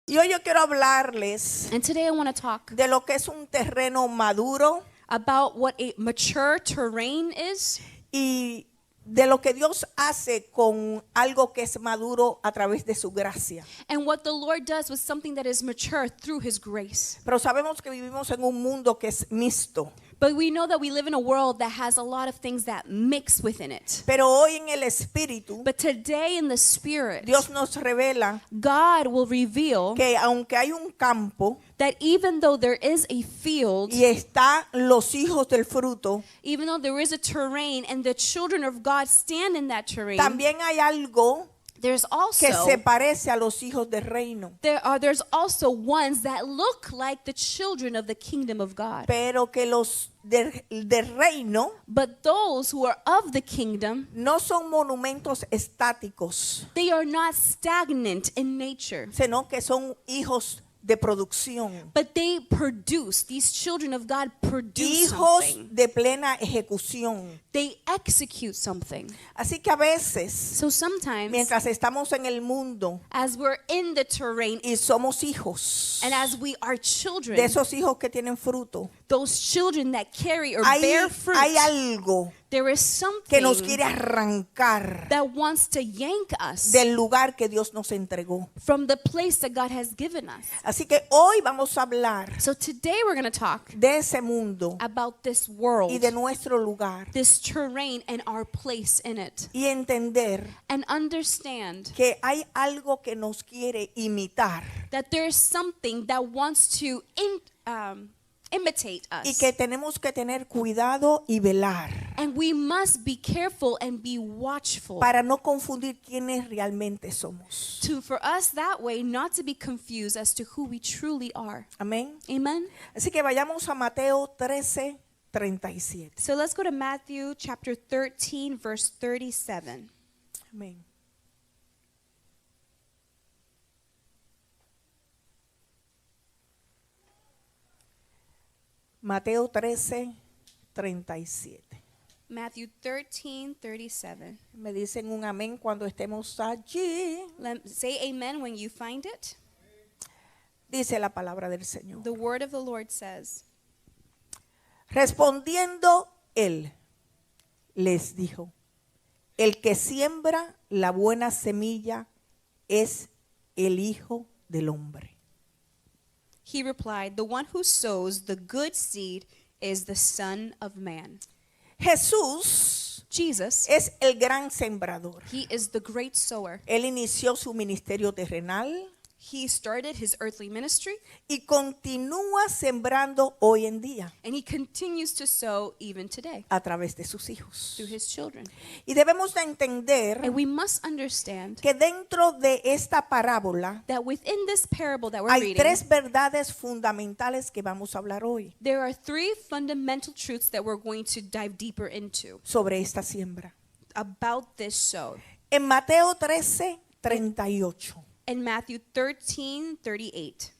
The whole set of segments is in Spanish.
Y hoy yo quiero hablarles And today I want to talk de lo que es un terreno maduro about what a mature terrain is y de lo que Dios hace con algo que es maduro a través de su gracia. and what the Lord does with something that is mature through His grace. Pero sabemos que vivimos en un mundo que es mixto. But we know that we live in a world that has a lot of things that mix within it. Pero hoy en el Espíritu, But today in the Spirit, Dios nos revela God will reveal que aunque hay un campo that even though there is a field, y están los hijos del fruto, even though there is a terrain and the children of God stand in that terrain, también hay algo there's que se also parece a los hijos del reino. there's also ones that look like the children of the kingdom of God. Pero que los del reino But those who are of the kingdom, no son monumentos estáticos, they are not stagnant in nature, sino que son hijos de producción, but they produce. These children of God produce hijos something. de plena ejecución. They execute something. Así que a veces, So sometimes, mientras estamos en el mundo as we're in the terrain y somos hijos and as we are children, de esos hijos que tienen fruto, those children that carry or hay bear fruit, algo there is que nos something quiere arrancar that wants to yank us del lugar que Dios nos entregó. from the place that God has given us. Así que hoy vamos a hablar So today we're going to talk de ese mundo about this world, y de nuestro lugar this terrain and our place in it, y entender and understand que hay algo que nos quiere imitar that there is something that wants to imitate y us. que tenemos que tener cuidado y velar And we must be careful and be watchful para no confundir quiénes realmente somos. for us that way not to be confused as to who we truly are. Amén. Amen. Así que vayamos a Mateo 13:37. So let's go to Matthew chapter 13 verse 37. Amén. Mateo 13:37. Matthew 13:37. Me dicen un amén cuando estemos allí. Say amen when you find it. Dice la palabra del Señor. The word of the Lord says, Respondiendo él, les dijo, el que siembra la buena semilla es el Hijo del Hombre. he replied, the one who sows the good seed is the Son of Man. Jesús Jesus, es el gran sembrador. he is the great sower. Él inició su ministerio terrenal He started his earthly ministry y continúa sembrando hoy en día and he continues to sow even today a través de sus hijos. through his children. Y debemos de entender And we must understand que dentro de esta parábola that within this parable that we're hay reading, tres verdades fundamentales que vamos a hablar hoy there are three fundamental truths that we're going to dive deeper into sobre esta siembra. about this sow. En Mateo 13:38 In Matthew 13:38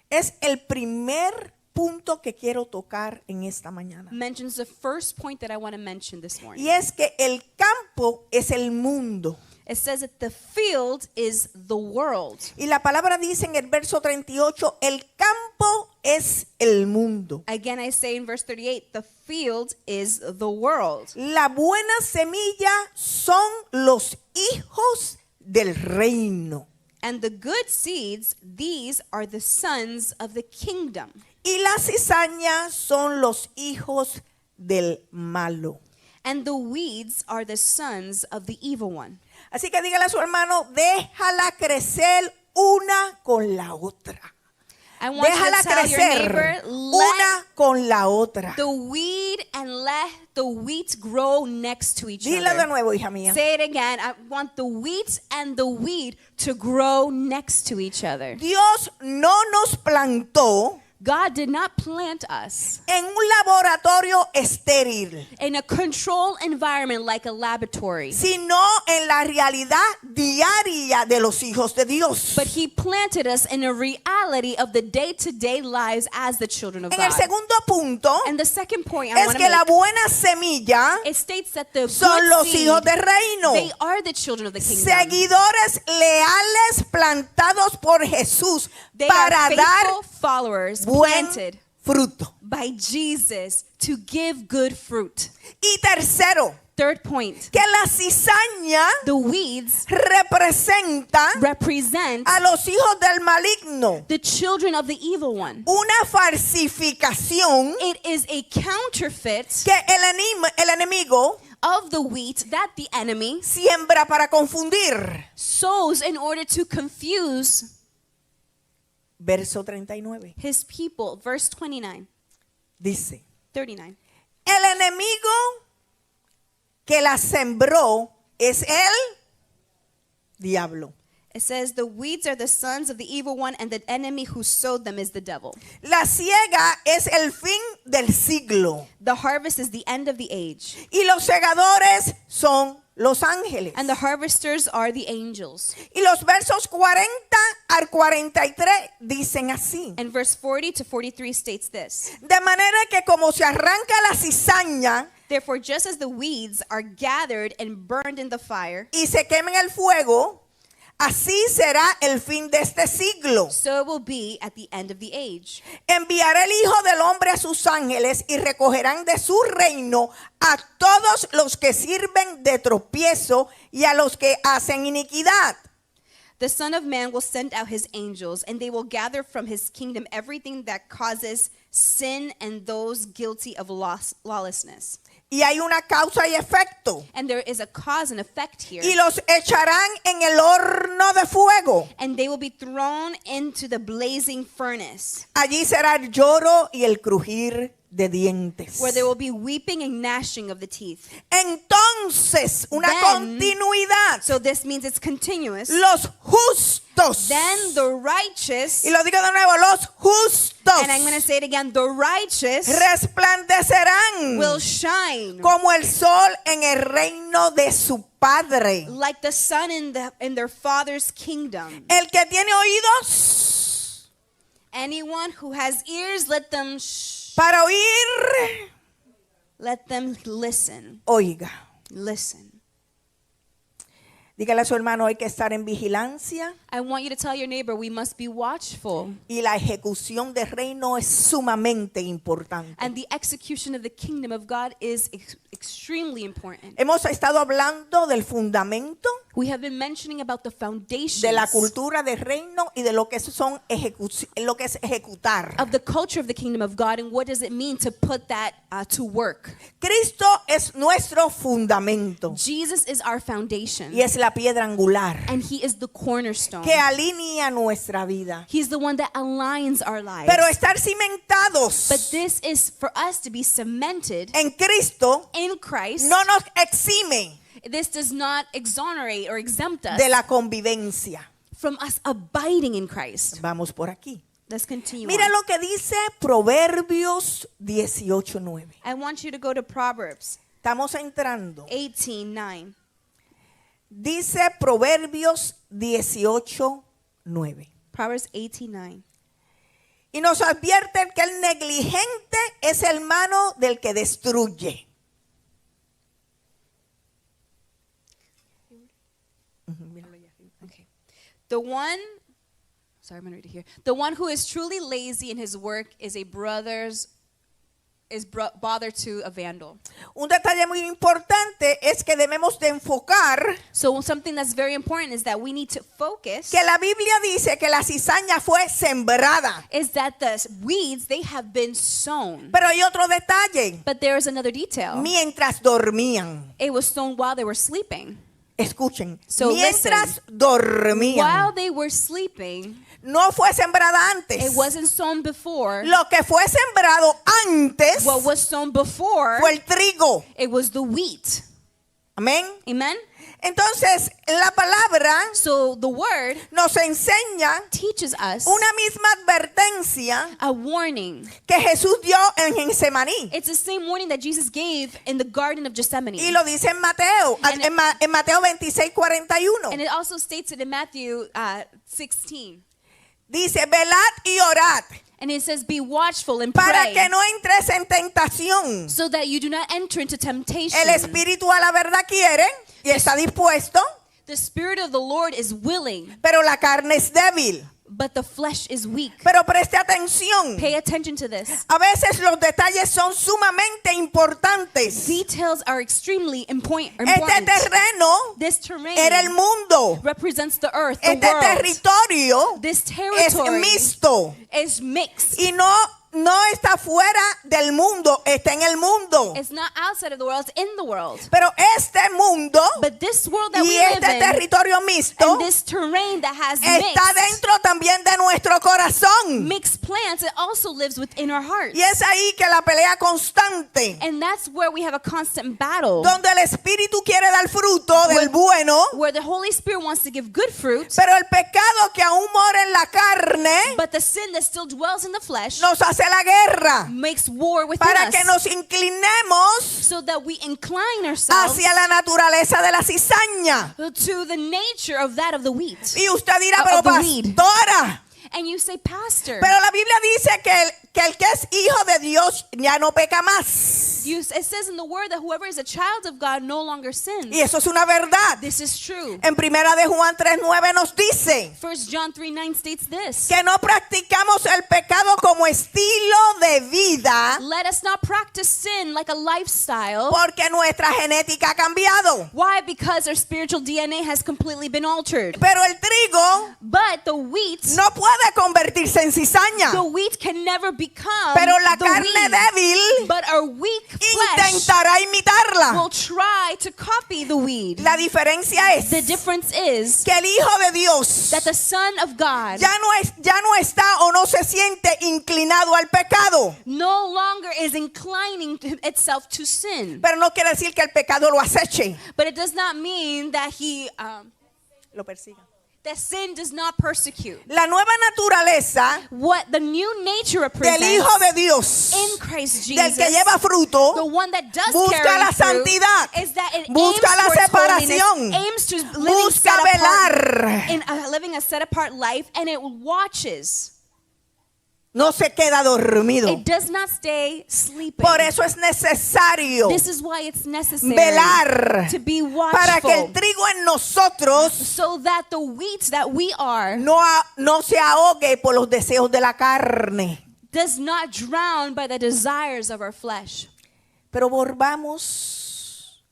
es el primer punto que quiero tocar en esta mañana. mentions the first point that I want to mention this morning. Y es que el campo es el mundo. It says that the field is the world. Y la palabra dice en el verso 38, el campo es el mundo. Again, I say in verse 38, the field is the world. La buena semilla son los hijos del reino. And the good seeds, these are the sons of the kingdom. Y la cizaña son los hijos del malo. And the weeds are the sons of the evil one. Así que dígale a su hermano, déjala crecer una con la otra. I want you Déjala to tell your neighbor, crecer let una con la otra. the weed and let the wheat grow next to each Dila de other. nuevo, hija mía. Say it again. I want the wheat and the weed to grow next to each other. Dios no nos plantó God did not plant us en un laboratorio estéril, in a controlled environment like a laboratory, sino en la realidad diaria de los hijos de Dios. but He planted us in a reality of the day-to-day lives as the children of En el God. segundo punto And the second point I es want que la to buena semilla make, it states that the son good los seed, hijos del reino, they are the children of the kingdom. seguidores leales plantados por Jesús They para are dar faithful followers buen planted fruto. by Jesus to give good fruit. Y tercero, Third point, que la cizaña the weeds representa represent a los hijos del maligno. the children of the evil one. Una falsificación It is a counterfeit que el enemigo of the wheat that the enemy siembra para confundir. sows in order to confuse Verso 39 his people. Verse 29, dice: 39. el enemigo que la sembró es el diablo. It says, the weeds are the sons of the evil one, and the enemy who sowed them is the devil. La siega es el fin del siglo The harvest is the end of the age, y los segadores son los ángeles. and the harvesters are the angels. Y los versos 40 al 43 dicen así: And verse 40 to 43 states this. de manera que como se arranca la cizaña Therefore, just as the weeds are gathered and burned in the fire, y se quema en el fuego, así será el fin de este siglo. so it will be at the end of the age. Enviará el Hijo del Hombre a sus ángeles y recogerán de su reino a todos los que sirven de tropiezo y a los que hacen iniquidad. The Son of Man will send out his angels, and they will gather from his kingdom everything that causes sin and those guilty of lawlessness. Y hay una causa y efecto. And there is a cause and effect here. Y los echarán en el horno de fuego. And they will be thrown into the blazing furnace, Allí será el lloro y el crujir de dientes. where there will be weeping and gnashing of the teeth. Entonces, una Then- continuidad. So this means it's continuous. Los justos. Then the righteous, Y lo digo de nuevo, los justos and I'm going to say it again, the righteous resplandecerán will shine como el sol en el reino de su Padre. like the sun in their Father's kingdom. El que tiene oídos Anyone who has ears, let them para oír, let them listen. oiga. Listen. Dígale a su hermano, hay que estar en vigilancia I want you to tell your neighbor we must be watchful, y la ejecución del reino es sumamente importante. and the execution of the kingdom of God is extremely important. Hemos estado hablando del fundamento We have been mentioning about the foundations de la cultura del reino y de lo que son lo que es ejecutar. of the culture of the kingdom of God, and what does it mean to put that to work. Cristo es nuestro fundamento Jesus is our foundation, y es la piedra angular and he is the cornerstone. que alinea nuestra vida. He's the one that aligns our lives. Pero estar cimentados But this is for us to be cemented en Cristo in Christ. no nos exime This does not exonerate or exempt us de la convivencia. from us abiding in Christ. Vamos por aquí. Let's continue Mira on. lo que dice Proverbios 18:9. I want you to go to Proverbs Estamos entrando. 18:9. Dice Proverbios 18:9. Proverbs 18:9. Y nos advierte que el negligente es hermano del que destruye. Okay. The one, sorry, I'm going to read it here. The one who is truly lazy in his work is bother to a vandal. Un detalle muy importante es que debemos de enfocar So something that's very important is that we need to focus que la Biblia dice que la cizaña fue sembrada. is that the weeds, they have been sown. Pero hay otro detalle. But there is another detail. Mientras dormían. It was sown while they were sleeping. Escuchen. So Mientras listen. dormían. While they were sleeping, No fue sembrada antes. it wasn't sown before. Lo que fue sembrado antes What was sown before, fue el trigo. it was the wheat. Amén. Amen? Entonces, la palabra So the word nos enseña teaches us una misma advertencia a warning. que Jesús dio en Getsemaní. It's the same warning that Jesus gave in the Garden of Gethsemane. Y lo dice en Mateo, And it- en Mateo 26:41. And it also states it in Matthew 16. Dice, velad y orad And it says, be watchful and para pray que no entres en tentación. so that you do not enter into temptation. El espíritu a la verdad quiere y está dispuesto, The Spirit of the Lord is willing, pero la carne es débil. but the flesh is weak. Pero preste atención. Pay attention to this. A veces los detalles son sumamente importantes. Details are extremely important. Este terreno This terrain era el mundo. represents the earth, the Este world. territorio This es territory mixto is mixed. y no está fuera del mundo, está en el mundo. It's not outside of the world, it's in the world. Pero este mundo But this world that y we live este in, territorio mixto and this terrain that has está dentro también de nuestro corazón. mixed plants, it also lives within our hearts. Y es ahí que la pelea constante, And that's where we have a constant battle, donde el Espíritu quiere dar fruto del bueno, where the Holy Spirit wants to give good fruit, pero el pecado que aún mora en la carne but the sin that still dwells in the flesh nos hace la guerra makes war within para us, que nos inclinemos so that we incline ourselves hacia la naturaleza de la cizaña. to the nature of that of the wheat. Y usted dirá, Of pero the weed. pastora, And you say, Pastor, pero la Biblia dice que el que es hijo de Dios ya no peca más. it says in the word that whoever is a child of God no longer sins. Y eso es una verdad. This is true. En primera de Juan 3:9 nos dice 1 John 3:9 states this. que no practicamos el pecado como estilo de vida Let us not practice sin like a lifestyle. porque nuestra genética ha cambiado. Why? Because our spiritual DNA has completely been altered. Pero el trigo But the wheat, no puede convertirse en cizaña. the wheat can never become Pero la the carne wheat. débil But our weak flesh intentará imitarla. will try to copy the weed. La diferencia es The difference is que el Hijo de Dios that the Son of God ya no está o no se siente inclinado al pecado. no longer is inclining itself to sin. Pero no quiere decir que el pecado lo aceche. But it does not mean that Lo persiga. that sin does not persecute. La nueva naturaleza What the new nature del represents Hijo de Dios, in Christ del Jesus, que lleva the fruto, one that does busca carry la fruit, santidad, is that it busca aims la towards separación, holiness, aims to living busca set apart, velar. in living a set apart life, and it watches. No se queda dormido. It does not stay sleeping. Por eso es necesario This is why it's necessary velar to be para que el watchful, trigo en nosotros so that the wheat that we are no se ahogue por los deseos de la carne. does not drown by the desires of our flesh. Pero volvamos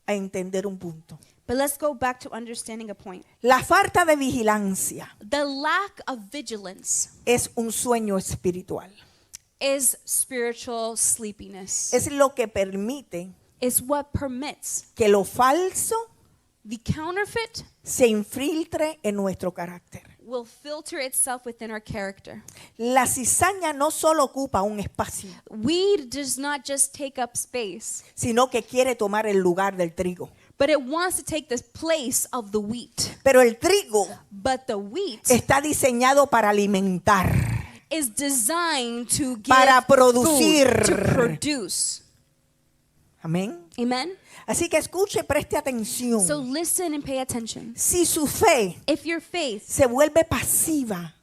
a entender un punto. But let's go back to understanding a point. La falta de vigilancia The lack of vigilance es un sueño espiritual. is spiritual sleepiness. Es lo que permite It's what permits que lo falso the counterfeit se infiltre en nuestro carácter. will filter itself within our character. La cizaña no solo ocupa un espacio, Weed does not just take up space, sino que quiere tomar el lugar del trigo. but it wants to take the place of the wheat. Pero el trigo But the wheat está diseñado para alimentar, is designed to give para producir. food, to produce. Amén. Amen? Así que escuche, preste atención. So listen and pay attention. Si su fe If your faith se vuelve pasiva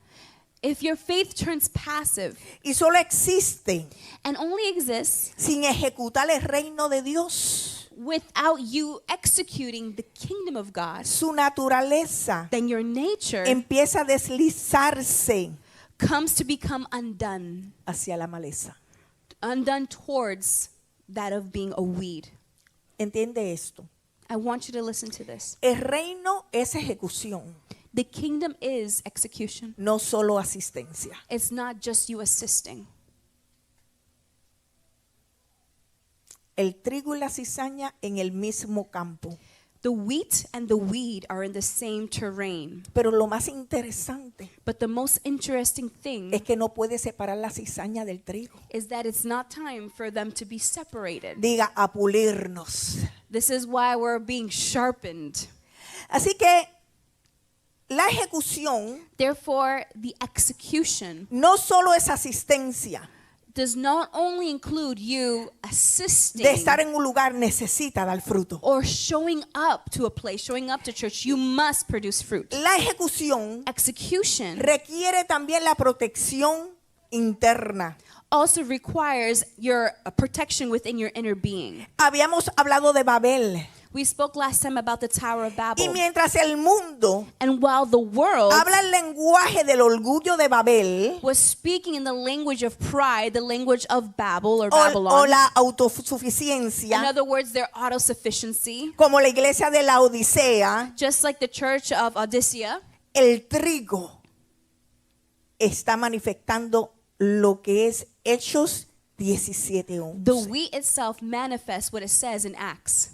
turns passive y solo existe and only exists sin ejecutar el reino de Dios, without you executing the kingdom of God, su naturaleza then your nature empieza a deslizarse comes to become undone towards that of being a weed. Entiende esto. I want you to listen to this. El reino es ejecución, The kingdom is execution. no solo asistencia. It's not just you assisting. El trigo y la cizaña en el mismo campo. The wheat and the weed are in the same terrain. Pero lo más interesante But the most interesting thing es que no puede separar la cizaña del trigo. is that it's not time for them to be separated. Diga, a pulirnos. This is why we're being sharpened. Así que la ejecución Therefore, the execution no solo es asistencia. does not only include you De assisting estar en un lugar necesita dar fruto. or showing up to a place, showing up to church. You must produce fruit. La ejecución Execution requiere también la protección interna. also requires your protection within your inner being. Habíamos hablado de Babel. We spoke last time about the Tower of Y Babel. mientras el mundo And while the world habla el lenguaje del orgullo de Babel was speaking in the language of pride, the language of Babel or o Babylon, la in autosuficiencia, other words, their autosufficiency, como la iglesia de la Odisea, just like the church of Odyssea, el trigo está manifestando lo que es Hechos 17:11. the wheat itself manifests what it says in Acts.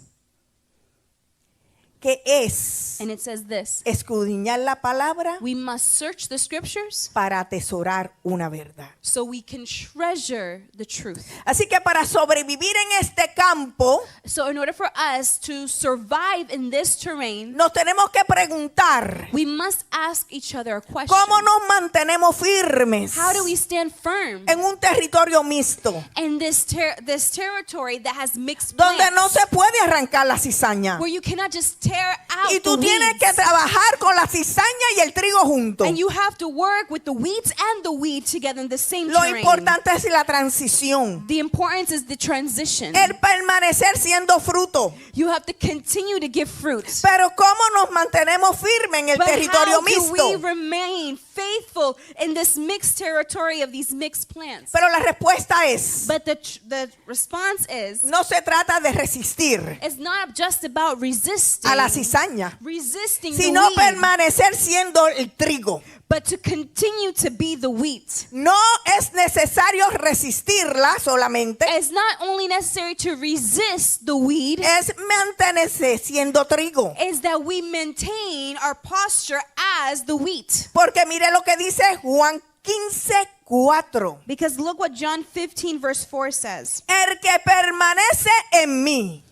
Que es And it says this: escudriñar la palabra we must search the scriptures para atesorar una verdad. so we can treasure the truth. Así que para sobrevivir en este campo, So in order for us to survive in this terrain, nos tenemos que preguntar, we must ask each other a question. ¿cómo nos mantenemos firmes How do we stand firm en un territorio mixto in this territory that has mixed donde plants, no se puede arrancar la cizaña? where you cannot just tear out Y tú the tienes weeds, que trabajar con la cizaña y el trigo juntos. and you have to work with the wheat and the wheat together in the same Lo terrain. importante es la transición. The importance is the transition. El permanecer siendo fruto. You have to continue to give fruit. Pero ¿cómo nos mantenemos firmes en el But territorio how do mixto? we remain faithful in this mixed territory of these mixed plants? Pero la respuesta es, But the response is, no se trata de resistir it's not just about resisting, a la cizaña, resisting sino the weed, permanecer siendo el trigo. but to continue to be the wheat. No es necesario resistirla solamente, It's not only necessary to resist the weed, es mantenerse siendo trigo. is that we maintain our posture as the wheat. Porque mire lo que dice Juan 15:4. Because look what John 15 verse 4 says. El que permanece en mí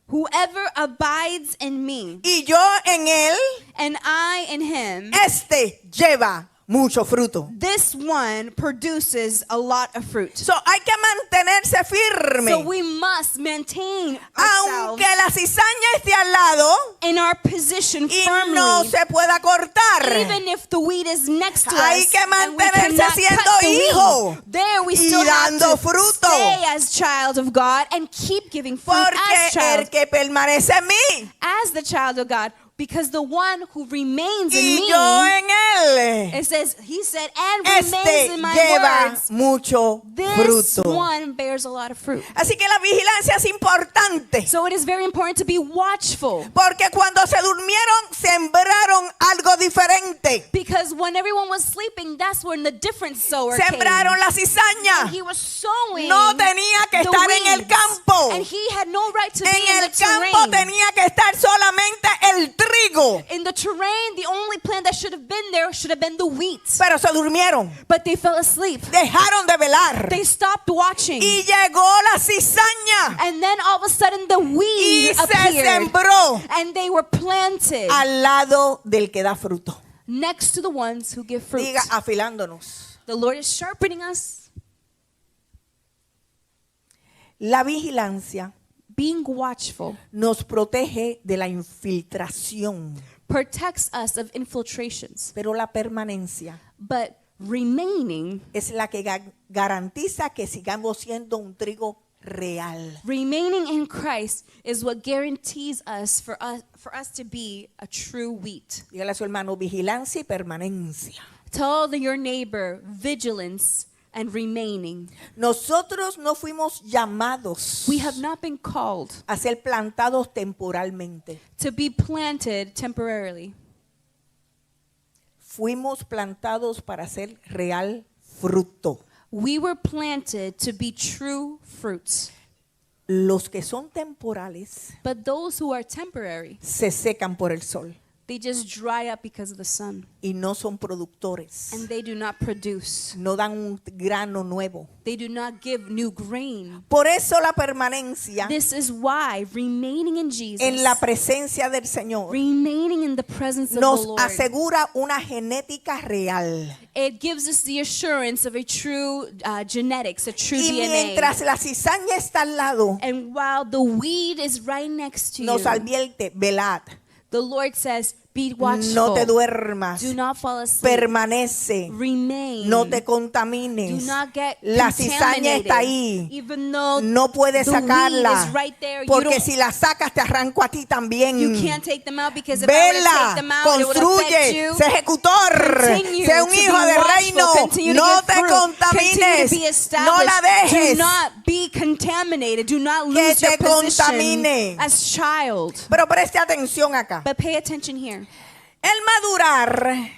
Whoever abides in me y yo en él, and I in him, este lleva mucho fruto. this one produces a lot of fruit. So, hay que mantenerse firme. So we must maintain ourselves Aunque la cizaña esté al lado in our position y firmly. no se pueda cortar. Even if the weed is next to Hay us que and we mantenerse cannot siendo cut the hijo weed, there we y still have dando to fruto. stay as child of God and keep giving fruit as Porque el child, que permanece en mí as the child of God. Because the one who remains in y me, yo en él, it says, he said, and este remains in my lleva words, mucho this fruto. one bears a lot of fruit. Así que la vigilancia es importante. So it is very important to be watchful. Porque cuando se durmieron, sembraron algo diferente. Because when everyone was sleeping, that's when the different sower came. Sembraron la cizaña. And he was sowing No tenía que the estar en el weeds. campo. And he had no right to be En in el the campo terrain. tenía que estar solamente el trigo. In the terrain, the only plant that should have been there should have been the wheat. Pero se durmieron. But they fell asleep. Dejaron de velar. They stopped watching. Y llegó la cizaña. And then all of a sudden the Y weed se appeared. sembró And they were planted al lado del que da fruto. next to the ones who give fruit. Diga, afilándonos. The Lord is sharpening us. La vigilancia Being watchful nos protege de la infiltración, protects us of infiltrations. pero la permanencia But remaining es la que garantiza que sigamos siendo un trigo real. in Christ is what guarantees us for us to be a true wheat. Dígale a su hermano, vigilancia y permanencia. Tell your neighbor vigilance and remaining. Nosotros no fuimos llamados We have not been called a ser plantados temporalmente. to be planted temporarily. Fuimos plantados para ser real fruto. We were planted to be true fruits. Los que son temporales But those who are temporary, se secan por el sol they just dry up because of the sun. y no son productores. And they do not produce. No dan un grano nuevo. They do not give new grain. Por eso la permanencia This is why remaining in Jesus, en la presencia del Señor remaining in the presence of the nos Lord, asegura una genética real. it gives us the assurance of a true genetics, a true Y DNA. mientras la cizaña está al lado, And while the weed is right next to nos you, advierte, velad. the Lord says, Be watchful. No te duermas. Do not fall asleep. Permanece. Remain. No te Do contamines. not get La cizaña contaminated. está ahí. Even though No puedes the weed sacarla. is right there, Porque si la sacas te arranco a ti también. you can't take them out, because if I were to take Vela, them out, it would affect construye, you. sé ejecutor, Continue sé un to hijo be de watchful, reino. continue to No give te fruit, contamines. continue to be No established. la dejes. Do not be contaminated. Do not Que lose te your position contamine. as child. Pero preste atención acá. But pay attention here. El madurar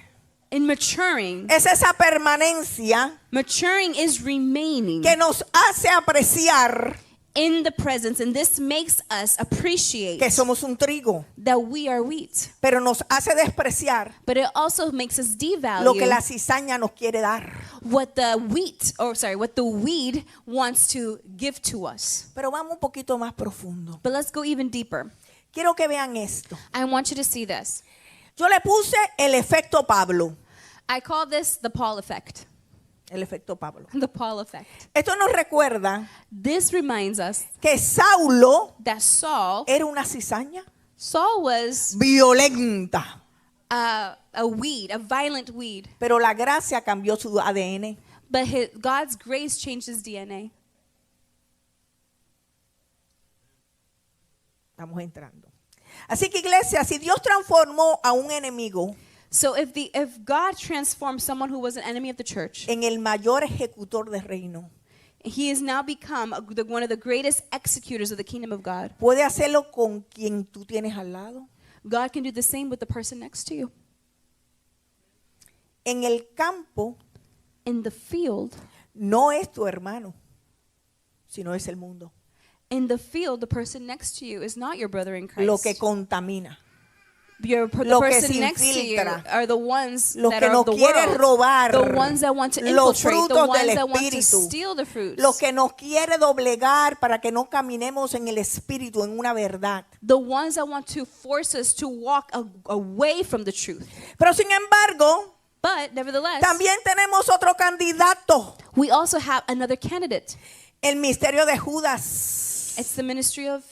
In maturing, es esa permanencia maturing is remaining que nos hace apreciar in the presence, and this makes us appreciate que somos un trigo, that we are wheat. pero nos hace despreciar But it also makes us lo que la devalue cizaña nos quiere dar. what the weed wants to give to us. Pero vamos un poquito más profundo. But let's go even deeper. Quiero que vean esto. I want you to see this. Yo le puse el efecto Pablo. I call this the Paul effect. El efecto Pablo. The Paul effect. Esto nos recuerda This reminds us que Saulo that Saul era una cizaña was violenta, a weed, a violent weed. pero la gracia cambió su ADN. But God's grace changed his DNA. Estamos entrando. Así que iglesia, si Dios transformó a un enemigo So if God transformed someone who was an enemy of the church, en el mayor ejecutor del reino, he has now become one of the greatest executors of the kingdom of God. puede hacerlo con quien tú tienes al lado. God can do the same with the person next to you. En el campo In the field, no es tu hermano, sino es el mundo. the person next to you is not your brother in Christ. Lo que contamina, The lo que person se next to you infiltra, are the ones los that que are nos of the quiere world, robar the ones that want to los infiltrate, the frutos ones del that want to espíritu, steal the fruits, lo que nos quiere doblegar para que no caminemos en el espíritu, en una verdad. the ones that want to force us to walk away from the truth. Pero sin embargo, But nevertheless, también tenemos otro candidato, we also have another candidate. el misterio de Judas. It's the ministry of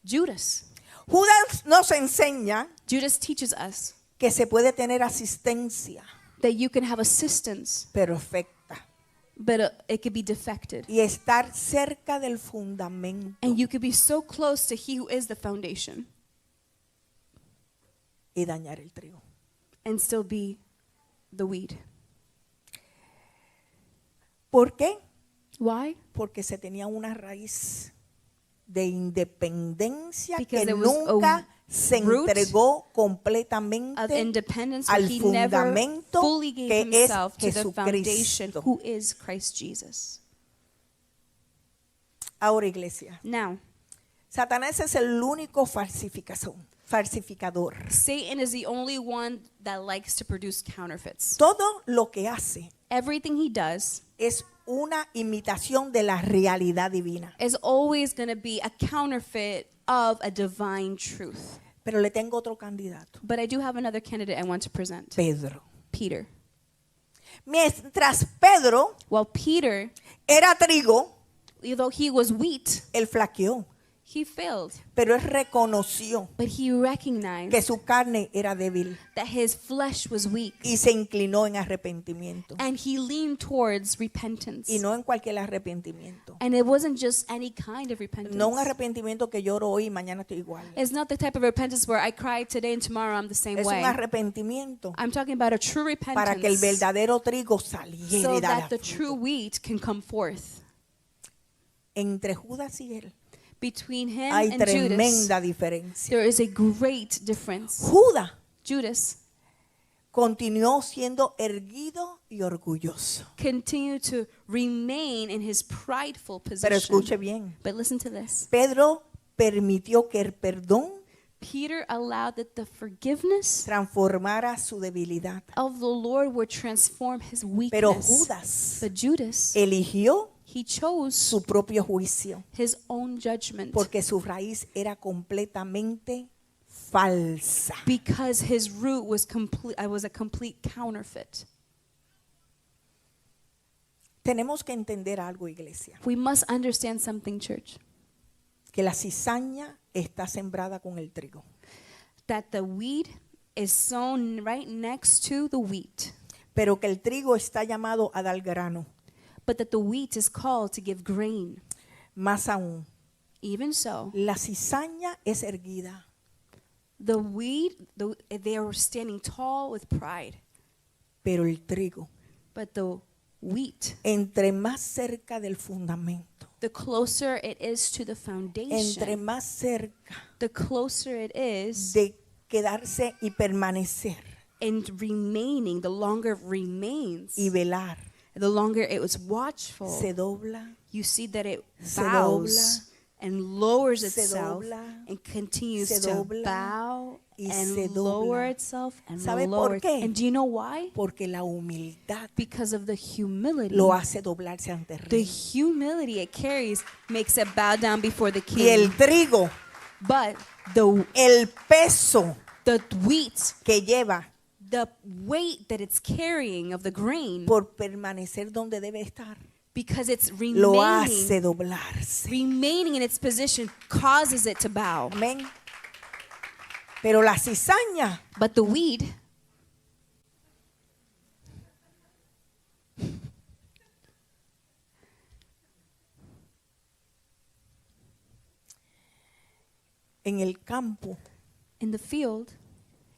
Judas. Judas nos enseña Judas teaches us que se puede tener asistencia that you can have assistance, perfecta but it could be defected. y estar cerca del fundamento And you could be so close to he who is the foundation y dañar el trigo. and still be the weed. ¿Por qué? Why? Porque se tenía una raíz de independencia Because que there was a nunca se root entregó Of completamente independence, where al he never fundamento fully gave que es himself to the foundation, Jesucristo. who is Christ Jesus. Ahora, iglesia, Now, Satanás es el único falsificador. Satan is the only one that likes to produce counterfeits. Todo lo que hace Everything he does es una imitación de la realidad divina. is always going to be a counterfeit of a divine truth. Pero le tengo otro candidato, But I do have another candidate I want to present. Pedro. Peter. Mientras Pedro While Peter, era trigo, although he was wheat, él flaqueó, he failed. pero él reconoció But he recognized que su carne era débil that his flesh was weak. y se inclinó en arrepentimiento. And he leaned towards repentance. Y no en cualquier arrepentimiento. And it wasn't just any kind of repentance. No un arrepentimiento que lloro hoy y mañana estoy igual. It's not the type of repentance where I cry today and tomorrow I'm the same Es un way. arrepentimiento I'm talking about a true para que el repentance verdadero trigo saliera so y diera that the true fruto. wheat can come forth. Entre Judas y él Between him hay and Judas, tremenda diferencia. there is a great difference. Judas Judas continuó siendo erguido y orgulloso. continued to remain in his prideful Pero position. escuche bien. But listen to this. Pedro permitió que el perdón Peter allowed that the forgiveness transformara su debilidad. of the Lord would transform his Pero weakness. Judas But Judas, eligió he chose su propio juicio his own judgment porque su raíz era completamente falsa. because his root was a complete counterfeit. Tenemos que entender algo, iglesia, We must understand something, church, que la cizaña está sembrada con el trigo. that the weed is sown right next to the wheat, pero que el trigo está llamado a dar grano. but that the wheat is called to give grain. Más aún, Even so, la cizaña es erguida, the wheat, they are standing tall with pride, pero el trigo, but the wheat, entre más cerca del fundamento, the closer it is to the entre foundation, más cerca the closer it is de quedarse y permanecer and remaining, the longer it remains, y velar, the longer it was watchful, se dobla, you see that it se bows and lowers se itself dobla, and continues se to dobla, bow y and se lower dobla. itself and ¿Sabe lower. por qué? And do you know why? porque la humildad Because of the humility. lo hace doblarse ante el The rey. humility it carries makes it bow down before the Y el king. trigo, But the el peso wheat, que lleva the weight that it's carrying of the grain, por permanecer donde debe estar, because it's lo hace remaining doblarse. in its position, causes it to bow. Amén. Pero la cizaña But the wheat, en el campo, in the field,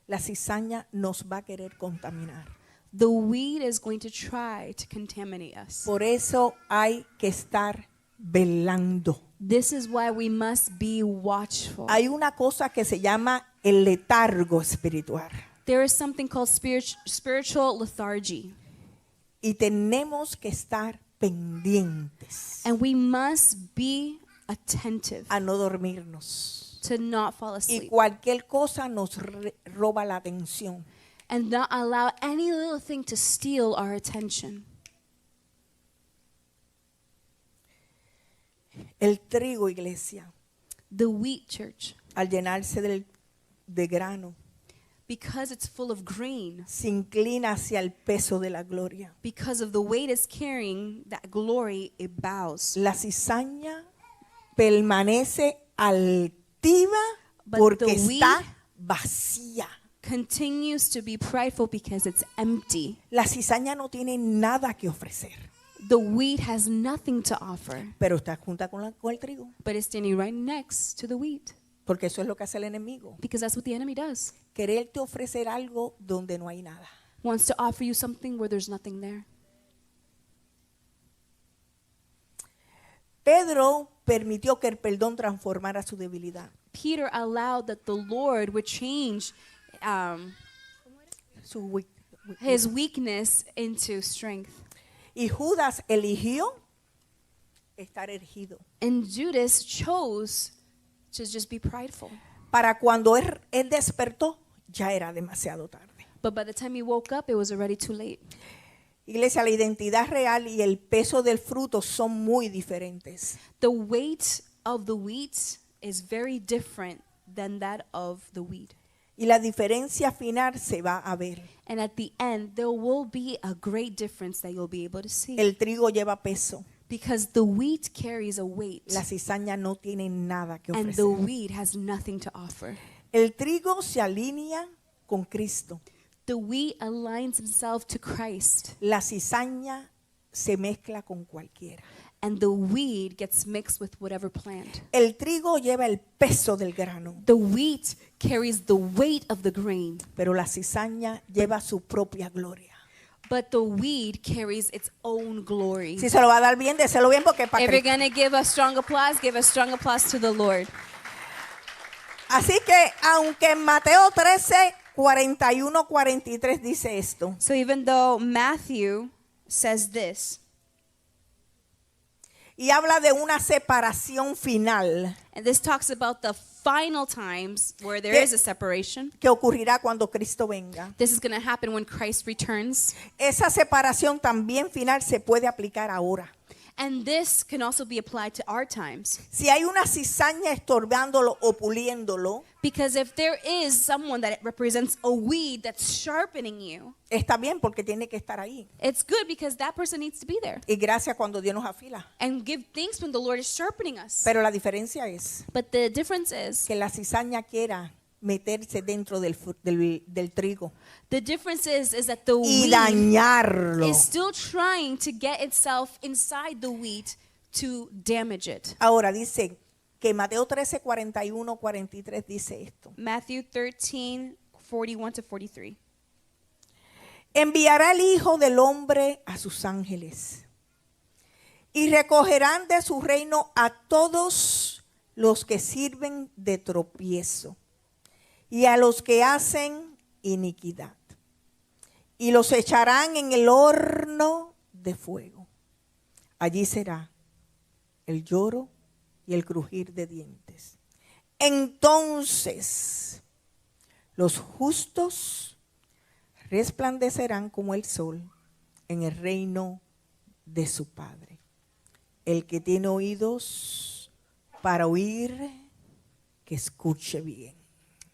la cizaña nos va a querer contaminar. the weed is going to try to contaminate us. Por eso hay que estar velando. This is why we must be watchful. Hay una cosa que se llama el letargo espiritual. There is something called spiritual lethargy. Y tenemos que estar pendientes And we must be attentive a no dormirnos. to not fall Y asleep cualquier cosa nos roba la atención. and not allow any little thing to steal our attention. El trigo, iglesia, The wheat, church, al llenarse de grano, because it's full of grain, se inclina hacia el peso de la gloria. because of the weight it's carrying, that glory, it bows. La cizaña permanece altiva But porque the wheat está vacía. continues to be prideful because it's empty. La cizaña no tiene nada que ofrecer, The wheat has nothing to offer, pero está junta con el trigo, but it's standing right next to the wheat, porque eso es lo que hace el enemigo. because that's what the enemy does. Quererte ofrecer algo donde no hay nada. Wants to offer you something where there's nothing there. Pedro permitió que el perdón transformara su debilidad. Peter allowed that the Lord would change Su wi- his weakness into strength. Y Judas eligió estar ergido. And Judas chose to just be prideful. Para cuando él despertó, ya era demasiado tarde. But by the time he woke up, it was already too late. Iglesia, la identidad real y el peso del fruto son muy diferentes. The weight of the wheat is very different than that of the wheat. Y la diferencia final se va a ver. And at the end, there will be a great difference that you'll be able to see. El trigo lleva peso. Because the wheat carries a weight. La cizaña no tiene nada que And the ofrecer. wheat has nothing to offer. El trigo se alinea con Cristo. The wheat aligns himself to Christ. La cizaña se mezcla con cualquiera. And the weed gets mixed with whatever plant. El trigo lleva el peso del grano, The wheat carries the weight of the grain, pero la cizaña lleva su propia gloria. but the weed carries its own glory. Si se lo va a dar bien, déselo bien porque es para If you're Cristo. going to give a strong applause to the Lord. Así que aunque en Mateo 13, 41, 43 dice esto, So even though Matthew says this, y habla de una separación final and this talks about the final times where there Que- is a separation. que ocurrirá cuando Cristo venga. This is going to happen when Christ returns. Esa separación también final se puede aplicar ahora. And this can also be applied to our times. Si hay una cizaña estorbándolo o puliéndolo, Because if there is someone that represents a weed that's sharpening you, está bien porque tiene que estar ahí. it's good because that person needs to be there. Y gracias cuando Dios nos afila. And give thanks when the Lord is sharpening us. Pero la diferencia es But the difference is que la cizaña quiera meterse dentro del trigo The difference is that the y wheat dañarlo. is still trying to get itself inside the wheat to damage it. Ahora dice que Mateo 13, 41, 43 dice esto. Matthew 13, 41 to 43. Enviará el Hijo del Hombre a sus ángeles y recogerán de su reino a todos los que sirven de tropiezo y a los que hacen iniquidad, y los echarán en el horno de fuego. Allí será el lloro y el crujir de dientes. Entonces los justos resplandecerán como el sol en el reino de su Padre. El que tiene oídos para oír, que escuche bien.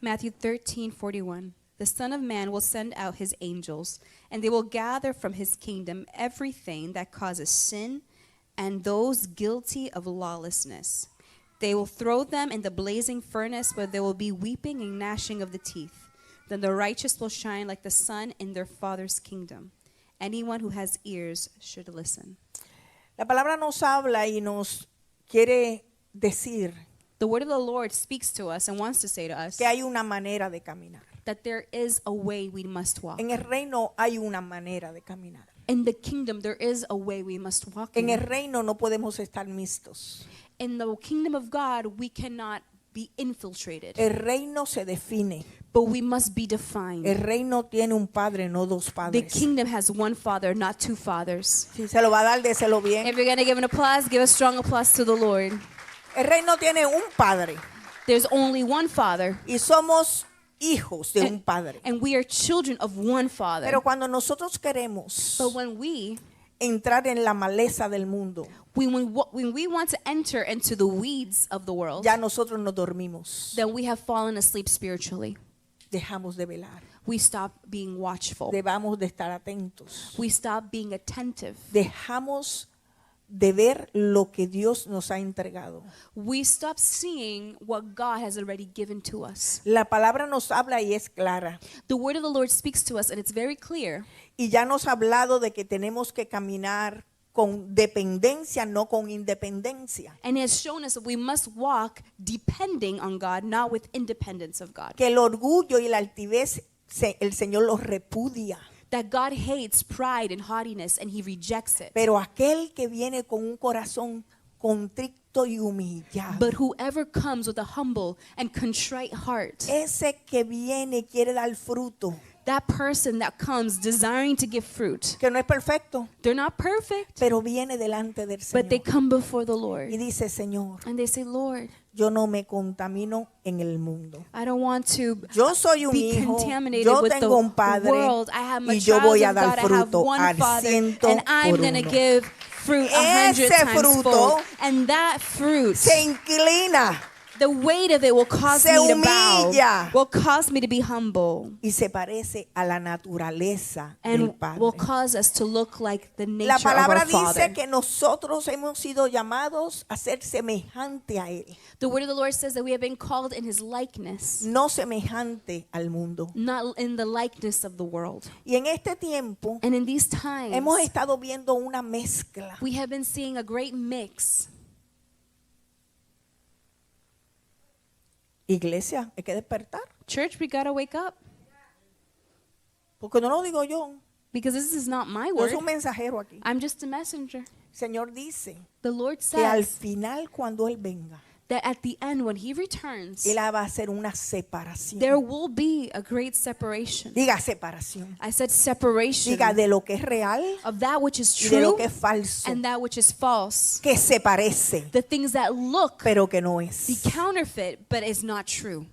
Matthew 13:41. The Son of Man will send out his angels, and they will gather from his kingdom everything that causes sin and those guilty of lawlessness. They will throw them in the blazing furnace, where there will be weeping and gnashing of the teeth. Then the righteous will shine like the sun in their Father's kingdom. Anyone who has ears should listen. La palabra nos habla y nos quiere decir The word of the Lord speaks to us and wants to say to us que hay una manera de caminar. that there is a way we must walk. En el reino hay una manera de caminar. In the kingdom, there is a way we must walk En el in. reino no podemos estar mixtos. In the kingdom of God, we cannot be infiltrated, El reino se define. but we must be defined. El reino tiene un padre, no dos The padres. kingdom has one father, not two fathers. Si se lo va a dar, déselo bien. If you're going to give an applause, give a strong applause to the Lord. El reino tiene un padre There's only one father, y somos hijos de un padre. and we are children of one father. Pero cuando nosotros queremos But when we entrar en la maleza del mundo, when we want to enter into the weeds of the world, ya nosotros nos dormimos. then we have fallen asleep spiritually. Dejamos de velar. We stop being watchful. Debamos de estar atentos. We stop being attentive. Dejamos de ver lo que Dios nos ha entregado. We stop seeing what God has already given to us. La palabra nos habla y es clara. The word of the Lord speaks to us, and it's very clear. Y ya nos ha hablado de que tenemos que caminar con dependencia, no con independencia. And it has shown us that we must walk depending on God, not with independence of God. Que el orgullo y la altivez el Señor los repudia. That God hates pride and haughtiness, and he rejects it. Pero aquel que viene con un corazón contrito y humillado, But whoever comes with a humble and contrite heart, ese que viene y quiere dar fruto, that person that comes desiring to give fruit, que no es perfecto, they're not perfect, pero viene delante del but they Señor come before the y Lord. dice: Señor, And they say, Lord, yo no me contamino en el mundo. I don't want to Yo soy un be hijo, contaminated yo with the tengo un padre world. I have my y yo child voy of a dar God. I have fruto one al father, 100 and I'm por going to uno. give fruit 100 Ese times fruto fold. And that fruit, Se inclina the weight of it will cause se me to bow, humilla. will cause me to be humble, y se parece a la naturaleza del and Padre. will cause us to look like the La nature of palabra our Father. dice que nosotros hemos sido llamados a ser semejante a Él, The word of the Lord says that we have been called in his likeness, no semejante al mundo. not in the likeness of the world. Y en este tiempo And in these times, hemos estado viendo una mezcla. we have been seeing a great mix. Iglesia, hay que despertar. Church, we gotta wake up, Porque no lo digo yo. because this is not my Yo word. soy un mensajero aquí. I'm just a messenger. El Señor dice The Lord que al says final, cuando Él venga, that at the end, when he returns, Él va a hacer una separación. there will be a great separation. Diga separación. I said separation Diga de lo que es real of that which is y de lo true que es falso. and that which is false. Que se parece, The things that look pero que no the es. counterfeit, but is not true.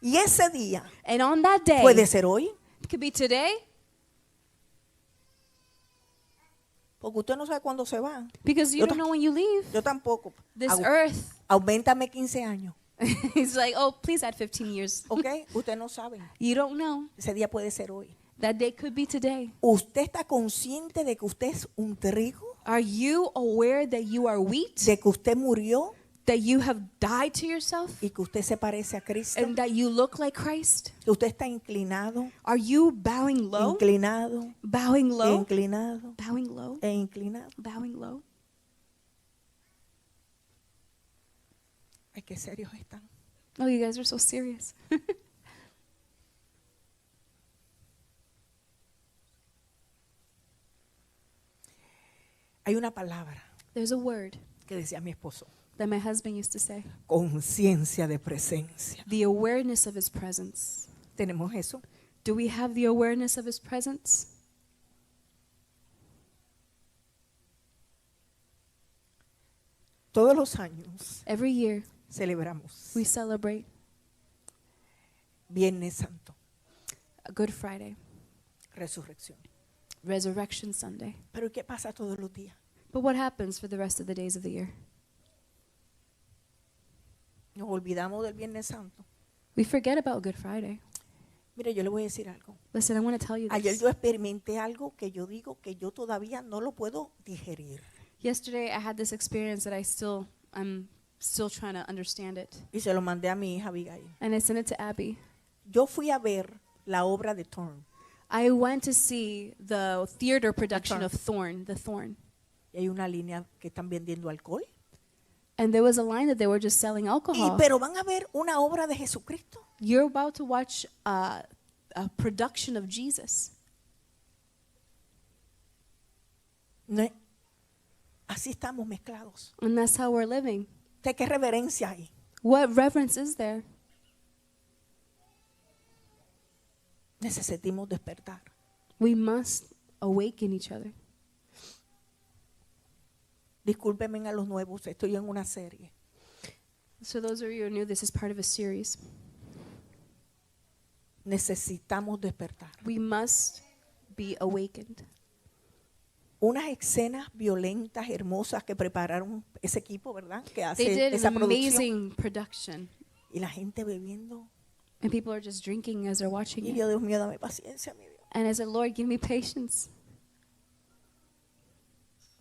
Y ese día And on that day, puede ser hoy, it could be today, porque usted no sabe cuándo se va. because you Yo don't ta- know when you leave Yo tampoco. this earth. Aumentame 15 años, He's like, oh, please add 15 years. ¿ok? Usted no sabe. You don't know. Ese día puede ser hoy. That day could be today. ¿Usted está consciente de que usted es un trigo? Are you aware that you are wheat? ¿De que usted murió? that you have died to yourself y que usted se parece a Cristo? and that you look like Christ? ¿Que usted está inclinado, Are you bowing low? inclinado, Bowing low? inclinado Bowing low? e inclinado? Bowing low? Ay, qué serios están. Oh, you guys are so serious. Hay una palabra There's a word que decía mi esposo: that my husband used to say. conciencia de presencia. The awareness of his presence. ¿Tenemos eso? Do we have the awareness of his presence? Todos los años Every year celebramos we celebrate Viernes Santo, a Good Friday, Resurrección. Resurrection Sunday. Pero ¿y qué pasa todos los días? But what happens for the rest of the days of the year? Nos olvidamos del Viernes Santo. We forget about Good Friday. Mire, yo le voy a decir algo. Listen, I want to tell you Ayer this. yo experimenté algo que yo digo que yo todavía no lo puedo digerir. Yesterday I had this experience that I'm still trying to understand it. Y se lo mandé a mi hija Abigail. And I sent it to Abby. Yo fui a ver la obra de Thorne. I went to see the theater production Thorn. of Thorn, The Thorn. Y hay una línea que están vendiendo alcohol. And there was a line that they were just selling alcohol. Pero van a ver una obra de Jesucristo. You're about to watch a production of Jesus. No es- Así estamos mezclados. And that's how we're living. ¿De qué reverencia hay? What reverence is there? Necesitamos despertar. We must awaken each other. Discúlpenme a los nuevos, estoy en una serie. So those of you who are new, this is part of a series. Necesitamos despertar. We must be awakened. Unas escenas violentas, hermosas que prepararon ese equipo, ¿verdad? Que They hace did esa an producción. amazing production. Y la gente bebiendo. And people are just drinking as they're watching Y it. yo, Dios mío, dame paciencia, mi Dios. And I said, Lord, give me patience.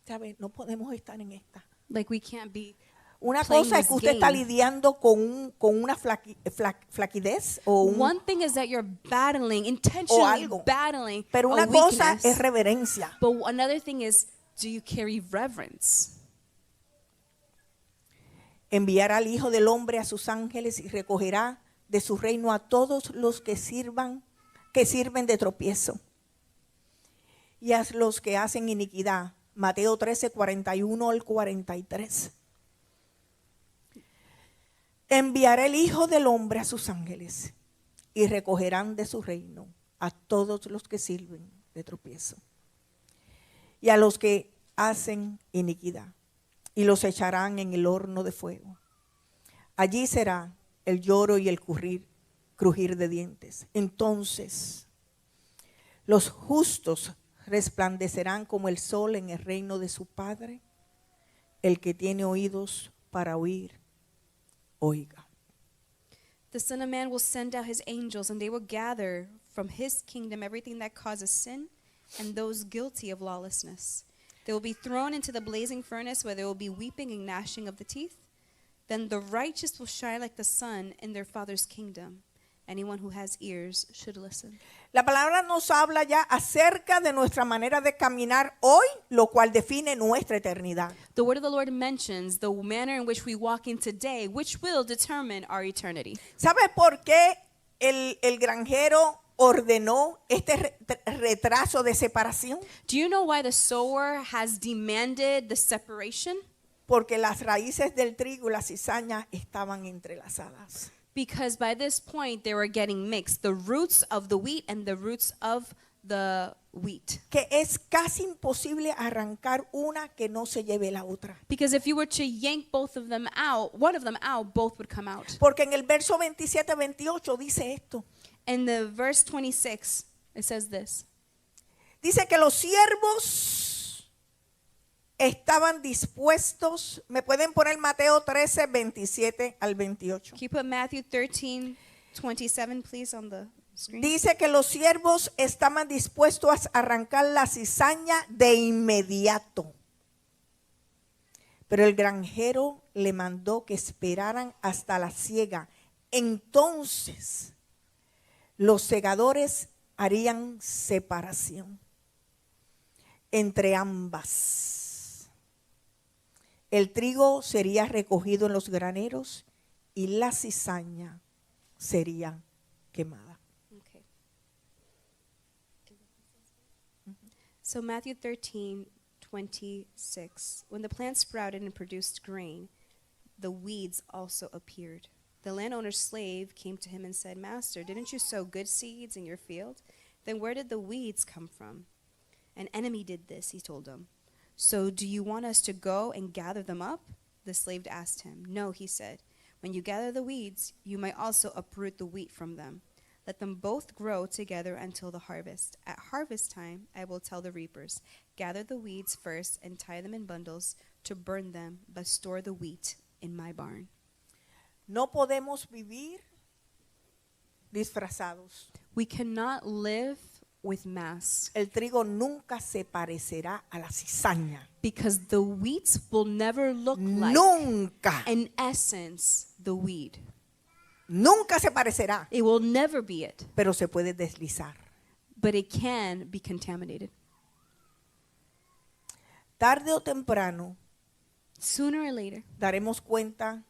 ¿Sabe? No podemos estar en esta. Like we can't be. Una Playing cosa es this que usted está game. lidiando con una flaquidez o un, One thing is that you're battling, intentionally algo. battling pero a una cosa weakness. es reverencia. But another thing is, do you carry reverence? Enviará al Hijo del Hombre a sus ángeles y recogerá de su reino a todos los que sirven de tropiezo y a los que hacen iniquidad. Mateo 13, 41 al 43. Enviará el Hijo del Hombre a sus ángeles y recogerán de su reino a todos los que sirven de tropiezo y a los que hacen iniquidad y los echarán en el horno de fuego. Allí será el lloro y el crujir de dientes. Entonces los justos resplandecerán como el sol en el reino de su Padre. El que tiene oídos para oír, oiga. The Son of Man will send out his angels, and they will gather from his kingdom everything that causes sin and those guilty of lawlessness. They will be thrown into the blazing furnace where there will be weeping and gnashing of the teeth. Then the righteous will shine like the sun in their Father's kingdom. Anyone who has ears should listen. La palabra nos habla ya acerca de nuestra manera de caminar hoy, lo cual define nuestra eternidad. The word of the Lord mentions the manner in which we walk in today, which will determine our eternity. ¿Sabe por qué el granjero ordenó este retraso de separación? Do you know why the sower has demanded the separation? Porque las raíces del trigo y la cizaña estaban entrelazadas. Because by this point they were getting mixed, the roots of the wheat and the roots of the wheat. Que es casi imposible arrancar una que no se lleve la otra. Because if you were to yank both of them out, one of them out, both would come out. Porque en el verso 27-28 dice esto. In the verse 26, it says this. Dice que los siervos estaban dispuestos. Me pueden poner Mateo 13, 27 al 28. Can you put Matthew 13:27, please, on the screen? Dice que los siervos estaban dispuestos a arrancar la cizaña de inmediato. Pero el granjero le mandó que esperaran hasta la siega. Entonces los segadores harían separación entre ambas. El trigo sería recogido en los graneros y la cizaña sería quemada. Okay. So Matthew 13:26. When the plant sprouted and produced grain, the weeds also appeared. The landowner's slave came to him and said, "Master, didn't you sow good seeds in your field? Then where did the weeds come from?" "An enemy did this," he told him. "So do you want us to go and gather them up?" The slave asked him. "No," he said. "When you gather the weeds, you may also uproot the wheat from them. Let them both grow together until the harvest. At harvest time, I will tell the reapers, gather the weeds first and tie them in bundles to burn them, but store the wheat in my barn." No podemos vivir disfrazados. We cannot live with masks El trigo nunca se parecerá a la cizaña. because the wheat will never look like, Nunca. in essence, the weed. Nunca se parecerá, It will never be it, pero se puede deslizar. but it can be contaminated. Tarde o temprano Sooner or later, daremos cuenta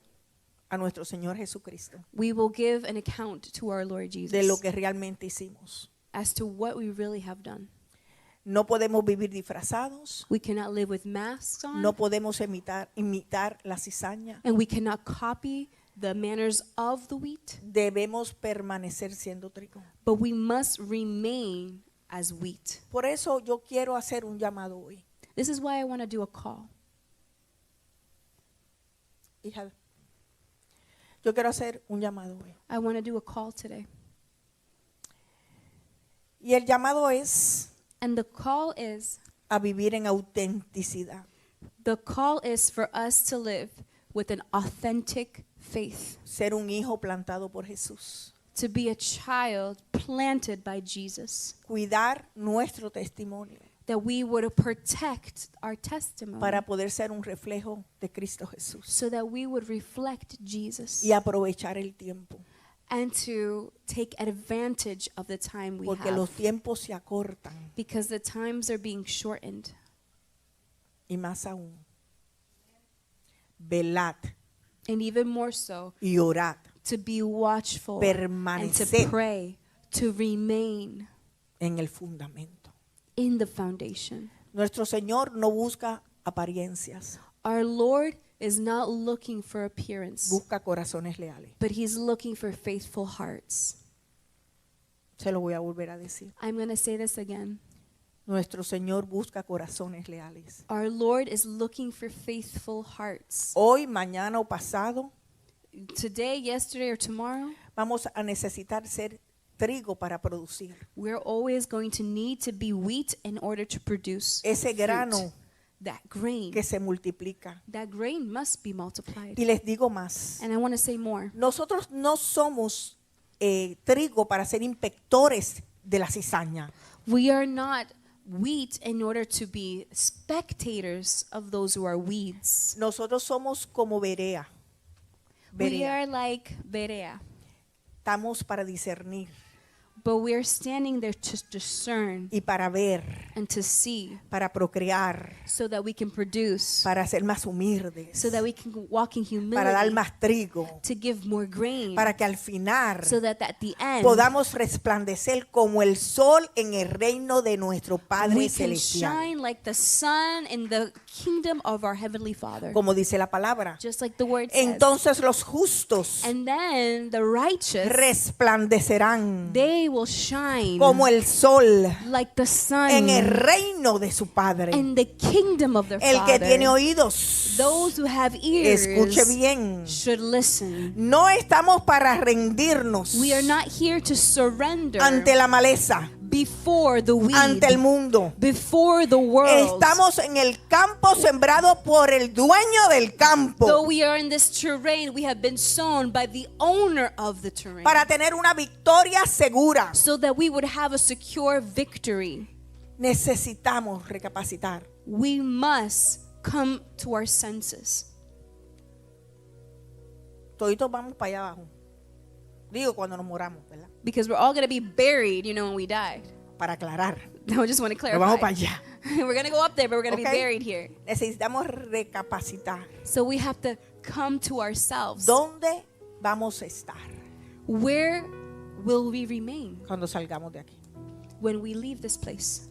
a nuestro Señor Jesucristo we will give an account to our Lord de lo Jesus que realmente hicimos. as to what we really have done. No podemos vivir disfrazados, We cannot live with masks on, no podemos imitar la cizaña. and we cannot copy the manners of the wheat, Debemos permanecer siendo trigo. but we must remain as wheat. Por eso yo quiero hacer un llamado hoy. This is why I want to do a call. Hija, yo quiero hacer un llamado hoy. I want to do a call today. Y el llamado es And the call is a vivir en autenticidad. for us to live with an authentic faith, Ser un hijo plantado por Jesús. to be a child planted by Jesus, Cuidar nuestro testimonio that we would protect our testimony para poder ser un reflejo de Cristo Jesús. so that we would reflect Jesus Y aprovechar el tiempo. and to take advantage of the time we Porque have, los tiempos se acortan. because the times are being shortened. Y más aún. Velad And even more so, y orad. to be watchful and to Permaneced pray, to remain en el fundamento. in the foundation. Nuestro Señor no busca apariencias. Our Lord is not looking for appearance, Busca corazones leales. but He's looking for faithful hearts. Se lo voy a volver a decir. I'm going to say this again. Nuestro Señor busca corazones leales. Our Lord is looking for faithful hearts. Hoy, mañana o pasado, Today, yesterday, or tomorrow, vamos a necesitar ser trigo para producir. we're always going to need to be wheat in order to produce Ese fruit. grano That grain. que se multiplica. That grain must be multiplied. Y les digo más. And I want to say more. Nosotros no somos trigo para ser inspectores de la cizaña. We are not wheat in order to be spectators of those who are weeds. Nosotros somos como Berea. We Berea. are like Berea, Estamos para discernir but we are standing there to discern y para ver, and to see para procrear, so that we can produce, para ser más humildes, so that we can walk in para dar humility, más trigo, to give more grain, para que al final so that at the end podamos resplandecer como el sol en el reino de nuestro Padre we can celestial. shine like the sun in the kingdom of our Heavenly Father. Como dice la palabra. Just like the word says. Entonces los justos And then the righteous, resplandecerán they will shine como el sol like the sun en el reino de su Padre. in the kingdom of their El que Father. tiene oídos, Those who have ears escuche bien. should listen. No estamos para rendirnos We are not here to surrender ante la maleza, before the weed, ante el mundo. before the world. Estamos en el campo sembrado por el dueño del Though campo we are in this terrain, we have been sown by the owner of the terrain, para tener una victoria segura. so that we would have a secure victory. Necesitamos recapacitar. We must come to our senses. toditos vamos para allá abajo. Digo, cuando nos moramos, ¿verdad? Because we're all going to be buried, when we die. Para aclarar. I just want to Nos vamos para clarify. allá. We're going to go up there, but we're going to Okay. be buried here. Necesitamos recapacitar. So we have to come to ourselves. ¿Dónde vamos a estar Where will we remain cuando salgamos de aquí? when we leave this place?